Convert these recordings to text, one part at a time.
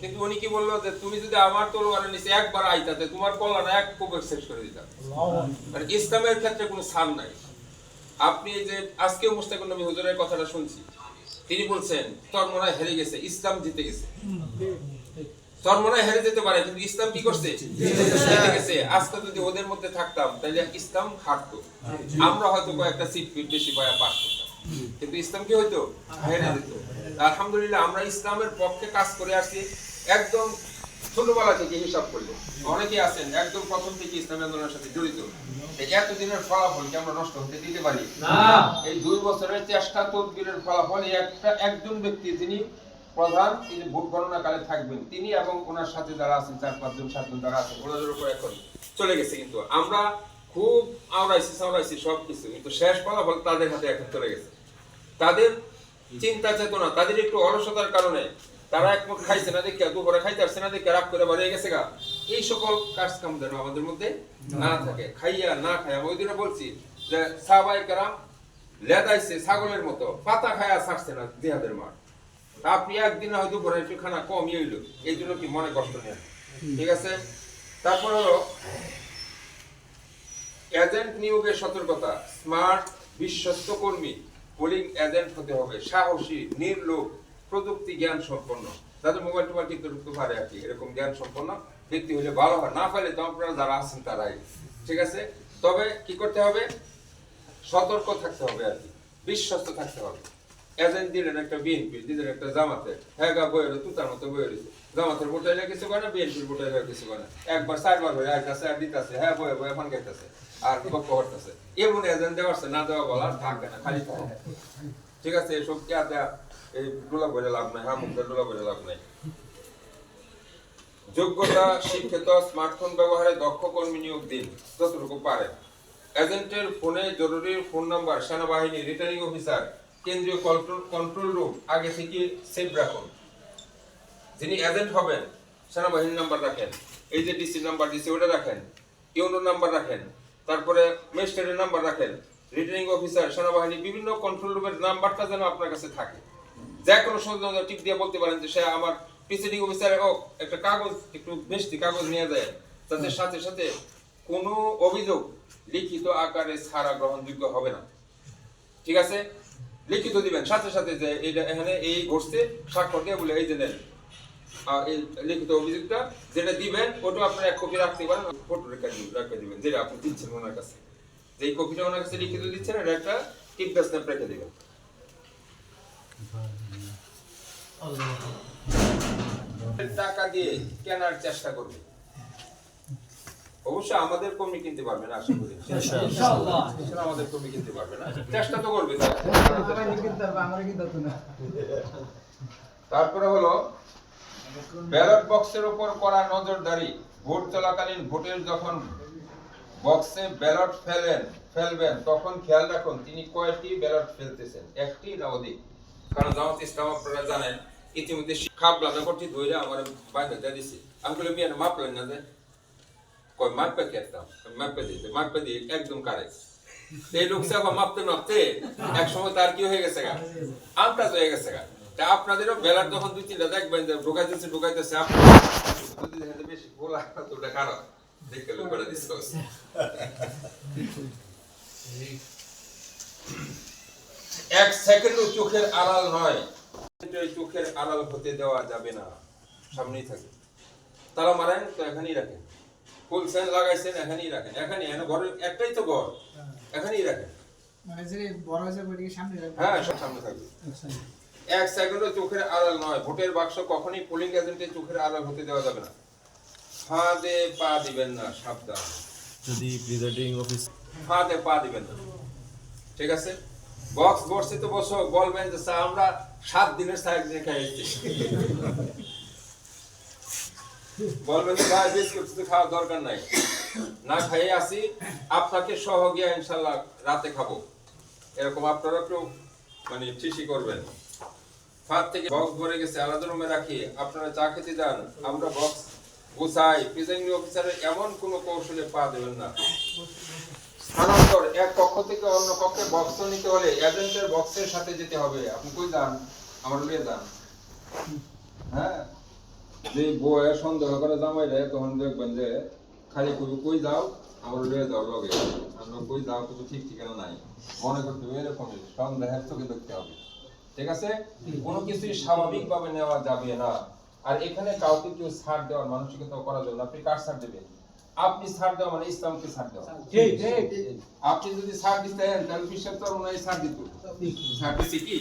কিন্তু উনি কি বললো যে তুমি যদি আমার তলোয়ারের নিচে একবার আইতাতে তোমার কল্যাণ এক কোপে শেষ করে দিতাম। মানে ইসলামের ক্ষেত্রে কোনো ছাড় নাই। আপনি যে আজকে মুস্তাকুর নবী হুজুরের কথাটা শুনছি, তিনি বলছেন তোর মনে হয় হেরে গেছে, ইসলাম জিতে গেছে। তোর মনে হয় হেরে যেতে পারে, কিন্তু ইসলাম কি করছে? জিতে গেছে। আজকে যদি ওদের মধ্যে থাকতাম তাহলে ইসলাম হারতো, আমরা হয়তো কয়েকটা সিট বেশি পায়া পাস করতাম, কিন্তু ইসলাম কি হইতো? হেরে যেত। আলহামদুলিল্লাহ আমরা ইসলামের পক্ষে কাজ করে আসছি একদম ছোটবেলা থেকে। হিসাব করলে অনেকেই আছেন একদম প্রথম থেকে ইসলামী আন্দোলনের সাথে জড়িত। এতদিনের ফলাফল কি আমরা নষ্ট হতে দিতে পারি না? এই 2 বছরের চেষ্টা তদবিরের ফলাফল একজন ব্যক্তি যিনি প্রধান, তিনি ভোট গণনাকালে থাকবেন, তিনি এবং ওনার সাথে যারা আছেন 4-5 জন 7 জন যারা আছেন, ওনাদের উপর এখন চলে গেছে। কিন্তু আমরা খুব আওড়াইছি সবকিছু, কিন্তু শেষ ফলাফল তাদের হাতে এখন চলে গেছে। তাদের চিন্তা চেতনা, তাদের একটু অলসতার কারণে তারা এক মুঠ খাইছে না দেখে, দুপুরে খাইতে আসছে না দেখে রাগ করে বাড়িয়ে গেছে গা। এই সকল কাজ কাম যেন আমাদের মধ্যে না থাকে। খাইয়া না খাইয়া, ওই দিনে বলছি যে সাহাবায়ে কেরাম লেদাইছে ছাগলের মতো, পাতা খায়া ছাড়ছে না জিহাদের মাঠ। আপনি একদিন হয়তো দুপুরে একটু খানা কমই হইলো, এই জন্য কি মনে কষ্ট নেন? ঠিক আছে। তারপর হলো এজেন্ট নিয়োগের সতর্কতা। স্মার্ট, বিশ্বস্ত কর্মী, পোলিং এজেন্ট হতে হবে সাহসী, নির্লোভ, প্রযুক্তি জ্ঞান সম্পন্ন, যাদের মোবাইল টোবাইল টিপতে ঢুকতে পারে আর কি, এরকম জ্ঞান সম্পন্ন ব্যক্তি হলে ভালো হয়। না পারলে তো আপনারা যারা আছেন তারাই, ঠিক আছে। তবে কি করতে হবে? সতর্ক থাকতে হবে আর কি, বিশ্বস্ত থাকতে হবে। এজেন্ট দিলেন একটা বিএনপি, দিলেন একটা জামাতে, হ্যাঁ গা বইয়ের তুতার মতো বইয়ে রয়েছে। জামাতের ভোটাইলে কিছু করে না, বিএনপির ভোটাইলে কিছু করে না। একবার 4 বার হয়ে আইতাছে আর দিতাছে, হ্যাঁ বয়ে বয়ে এখন গাইতাছে আর বক্ষ করতেছে। এমন এজেন্ট দেওয়াছে, না দেওয়া বলার থাকবে না, খালি থাকে। ঠিক আছে, এসব কে এই ডোলা বলে লাভ নাই, হ্যাঁ মুখটা ডোলা বলে লাভ নাই। যোগ্যতা, শিক্ষিত, স্মার্টফোন ব্যবহারে দক্ষ কর্মী নিয়োগ দিন যতটুকু পারেন। এজেন্টের ফোনে জরুরি ফোন নাম্বার সেনাবাহিনী, রিটার্নিং অফিসার, কেন্দ্রীয় কন্ট্রোল রুম আগে থেকে সেভ রাখুন। যিনি এজেন্ট হবেন সেনাবাহিনীর নাম্বার রাখেন, এই যে ডিসি নাম্বার দিছে ওটা রাখেন, ইউনোর নাম্বার রাখেন, তারপরে ম্যাজিস্ট্রেটের নাম্বার রাখেন, রিটার্নিং অফিসার, সেনাবাহিনী বিভিন্ন কন্ট্রোল রুমের নাম্বারটা যেন আপনার কাছে থাকে। যে কোনো সময় টিপ দিয়ে বলতে পারেন যে সে আমার প্রিসাইডিং অফিসারে একটা কাগজ, একটু বেশি কাগজ নিয়ে যায়, তাদের সাথে সাথে কোনো অভিযোগ লিখিত আকারে ছাড়া গ্রহণযোগ্য হবে না। ঠিক আছে, লিখিত দিবেন সাথে সাথে যে এটা এখানে এই ঘটছে, স্বাক্ষর দিয়ে বলে এই যে নেন এই লিখিত অভিযোগটা যেটা দিবেন ওটা আপনার 1 কপি রাখতে পারেন, ফটো রেখে দিবেন যেটা আপনি দিচ্ছেন ওনার কাছে, যে এই কপিটা ওনার কাছে লিখিত দিচ্ছেন এটা একটা টিপ দা স্ন্যাপ রেখে দিবেন। টাকা দিয়ে কেনার চেষ্টা করবে, অবশ্যই আমাদের কর্মী কিনতে পারবে না, আশা করি ইনশাআল্লাহ আমাদের কর্মী কিনতে পারবে না, চেষ্টা তো করবে। তারপরে হলো ব্যালট বক্সের উপর করা নজরদারি। ভোট চলাকালীন ভোটের যখন বক্সে ব্যালট ফেলবেন তখন খেয়াল রাখুন তিনি কয়টি ব্যালট ফেলতেছেন, একটি না অধিক। কারণ জামাত ইসলাম আপনারা জানেন ইতিমধ্যে খাবলানা করতে ধরে আমার বাইরে দিছে, আমি বলে মিয়া মাপলেন না যে কই মাপে কেতাম, মাপে দিয়ে একদম কারেক্ট। এই লোক আবার মাপতে এক সময় তার কি হয়ে গেছে গা, আন্দাজ হয়ে গেছে গা। তা আপনাদেরও বেলার যখন 2-3টা দেখবেন যে ঢোকাইতেছে আপনার বেশি বলা তোটা খারাপ দেখে লোক করে দিচ্ছে। 1 সেকেন্ডও চোখের আড়াল নয়, চোখের আড়াল হতে দেওয়া যাবে না, সামনেই থাকে। তারা মারেন তো এখানেই রাখেন, ফুল সেন লাগাইছেন এখানেই রাখেন, এখানেই ঘরের একটাই তো ঘর, এখানেই রাখেন, মানে যে বড় হয়েছে বইটিকে সামনে রাখবেন। হ্যাঁ সব সামনে থাকবে। 1 সেকেন্ডও চোখের আড়াল নয়, ভোটের বাক্স কখনোই পোলিং এজেন্টের চোখের আড়াল হতে দেওয়া যাবে না। ফাঁদে পা দিবেন না, সাবধান। যদি প্রিসাইডিং অফিস ফাঁদে পা দিবেন না, ঠিক আছে। বক্স বসে তো বসো, বলবেন যে স্যার আমরা 7 দিনের সাইড দিয়ে খাইছি, বলবেন যে ভাই বিস্কুট খাওয়ার দরকার নাই, না খাইয়ে আসি, আপনাকে সহ গিয়ে ইনশাল্লাহ রাতে খাবো, এরকম আপনারা একটু মানে ঠিকই করবেন। ফাঁদ থেকে বক্স ভরে গেছে আলাদা রুমে রাখি, আপনারা চা খেতে যান, আমরা বক্স গুছাই। প্রিসাইডিং অফিসারের এমন কোনো কৌশলে পা দেবেন না। স্থানান্তর, এক কক্ষ থেকে অন্য কক্ষে বক্স নিতে হলে এজেন্টের বক্সের সাথে যেতে হবে। আপনি কই যান, আমার লিয়ে যান, হ্যাঁ যে বউয়ের সন্দেহ করে জামাই দেয় তখন দেখবেন যে খালি কই যাও আমার লয়ে যাও লগে আমরা কই যাও কিছু ঠিক ঠিকানা নাই মনে করতে হবে এরকমই সন্দেহের চোখে দেখতে হবে ঠিক আছে কোনো কিছুই স্বাভাবিকভাবে নেওয়া যাবে না আর এখানে কাউকে কেউ ছাড় দেওয়ার মানসিকতা করার জন্য আপনি কার ছাড় দেবেন আপনি ছাড় দেওয়া মানে ইসলামকে ছাড় দেওয়া আপনি যদি ছাড় দিতেন তাহলে বিশ্বের তরুণাই ছাড় দিত ছাড় দিচ্ছে কি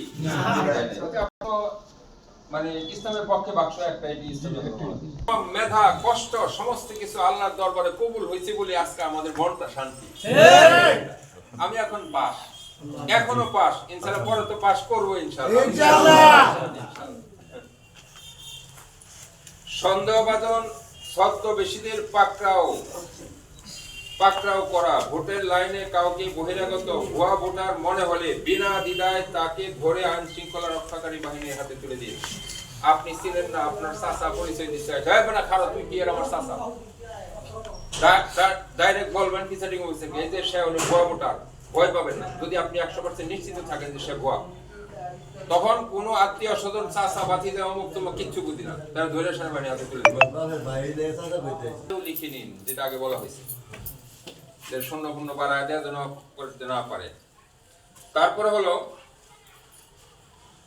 মানে ইসলামের পক্ষে বাক্স একটা এটি ইসলামের মেধা কষ্ট সমস্ত কিছু আল্লাহর দরবারে কবুল হয়েছে বলে আজকে আমাদের মনটা শান্তি আমি এখন পাস এখনো পাস ইনশাআল্লাহ পরে তো পাস করবো ইনশাআল্লাহ সন্দেহভাজন ছদ্মবেশীদের পাকড়াও করা ভোটের লাইনে কাউকে বহিরাগত ভুয়া ভোটার মনে হলে বিনা দ্বিধায় তাকে ধরে আইন শৃঙ্খলা রক্ষাকারী বাহিনীর হাতে তুলে দিয়ে আপনি ছিলেন না আপনার চাচা পরিচয় দিচ্ছে যাইবে না খারাপ তুই কি আর আমার চাচা ডাইরেক্ট বলবেন প্রিসাইডিং অফিসারকে এই যে সে হলো ভুয়া ভোটার ভয় পাবেন না যদি আপনি 100% নিশ্চিত থাকেন যে সে ভুয়া তখন কোনো আত্মীয় স্বজন চাচা বাতি দেওয়া মুক্ত কিচ্ছু বুঝি না তারা ধরে সেনাবাহিনী হাতে তুলে দেবেন লিখে নিন যেটা আগে বলা হয়েছে যে শূন্য পূর্ণ বাড়ায় দেওয়া যেন করতে না পারে তারপরে হলো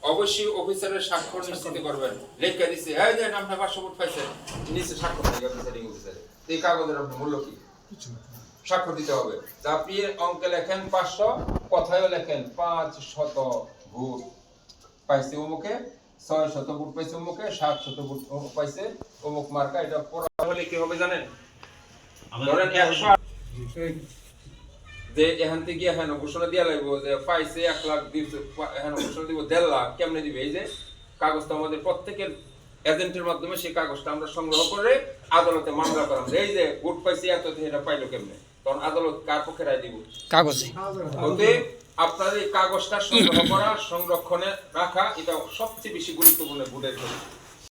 অবশ্যই অফিসারের স্বাক্ষর নিশ্চিত করবেন লেখা দিচ্ছে এই যে আপনি 500 ভোট পাইছেন নিচে স্বাক্ষর দিবেন প্রিসাইডিং অফিসারে এই কাগজের আপনার মূল্য কি স্বাক্ষর দিতে হবে তা আপনি অঙ্কে লেখেন 500 কথায়ও লেখেন 500 ভোট পাইছে অমুকে 600 ভোট পাইছে অমুকে 700 ভোট পাইছে অমুক মার্কা এটা পড়া হলে কি হবে জানেন ধরেন 100 যে এখান থেকে এখানে ঘোষণা দিয়া লাগবো যে পাইছে 1 লাখ দিচ্ছে এখানে ঘোষণা দিব 1.5 লাখ কেমনে দিবে এই যে কাগজটা আমাদের প্রত্যেকের এজেন্টের মাধ্যমে সেই কাগজটা আমরা সংগ্রহ করে আদালতে মামলা করাম এই যে ভোট পাইছে এত এটা পাইলো কেমনে তখন আদালত কার পক্ষে রায় দিব কাগজে ওতে আপনার এই কাগজটা সংগ্রহ করা সংরক্ষণে রাখা এটা সবচেয়ে বেশি গুরুত্বপূর্ণ ভোটের ক্ষেত্রে